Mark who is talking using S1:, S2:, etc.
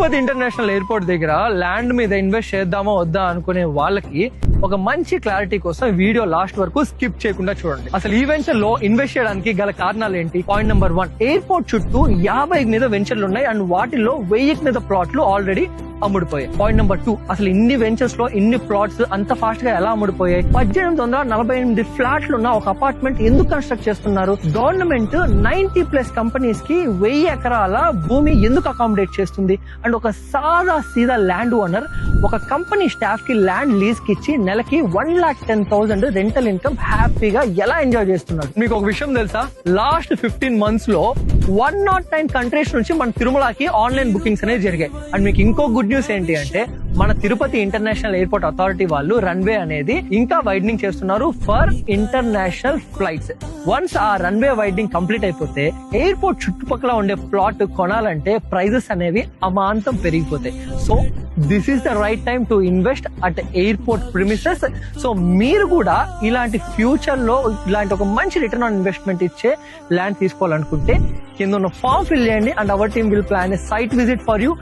S1: Tirupati international airport దగ్గర land మీద invest చేద్దామా వద్దా అనుకునే వాళ్ళకి ఒక మంచి క్లారిటీ కోసం వీడియో లాస్ట్ వరకు స్కిప్ చేయకుండా చూడండి. అసలు ఈ వెంచర్ లో ఇన్వెస్ట్ చేయడానికి గల కారణాలు ఏంటి? పాయింట్ నెంబర్ 1, ఎయిర్పోర్ట్ చుట్టూ 50 మీద వెంచర్లు ఉన్నాయి అండ్ వాటిలో 1000 మీద ప్లాట్లు ఆల్రెడీ అమ్ముడుపోయాయి. పాయింట్ నెంబర్ 2, అసలు ఇన్ని వెంచర్స్ లో ఇన్ని ప్లాట్స్ అంత ఫాస్ట్ గా ఎలా అమ్ముడుపోయాయి? 1848 ఫ్లాట్లు ఉన్న ఒక అపార్ట్మెంట్ ఎందుకు కన్స్ట్రక్ట్ చేస్తున్నారు? గవర్నమెంట్ 90+ కంపెనీస్ కి 1000 ఎకరాల భూమి ఎందుకు అకామిడేట్ చేస్తుంది? అండ్ ఒక సీదా ల్యాండ్ ఓనర్ ఒక కంపెనీ స్టాఫ్ కి ల్యాండ్ లీజ్ కి ఇచ్చి నెలకి 1,10,000 రెంటల్ ఇన్కమ్ హ్యాపీగా ఎలా ఎంజాయ్ చేస్తున్నారు? మీకు ఒక విషయం తెలుసా? లాస్ట్ 15 months లో 109 కంట్రీస్ నుంచి మన తిరుమలకి ఆన్లైన్ బుకింగ్స్ అనేవి జరిగాయి. అండ్ మీకు ఇంకో గుడ్ న్యూస్ ఏంటి అంటే మన తిరుపతి ఇంటర్నేషనల్ ఎయిర్పోర్ట్ అథారిటీ వాళ్ళు రన్వే అనేది ఇంకా వైడనింగ్ చేస్తున్నారు ఫర్ ఇంటర్నేషనల్ ఫ్లైట్స్. వన్స్ ఆ రన్వే వైడనింగ్ కంప్లీట్ అయిపోతే ఎయిర్పోర్ట్ చుట్టుపక్కల ఉండే ప్లాట్ కొనాలంటే ప్రైజెస్ అనేవి అమాంతం పెరిగిపోతాయి. So this is the right time to invest at airport premises. So మీరు కూడా ఇలాంటి ఫ్యూచర్ లో ఇలాంటి ఒక మంచి రిటర్న్ ఆన్ ఇన్వెస్ట్మెంట్ ఇచ్చే ల్యాండ్ తీసుకోవాలనుకుంటే కింద ఉన్న ఫామ్ ఫిల్ చేయండి and our team will plan a site visit for you.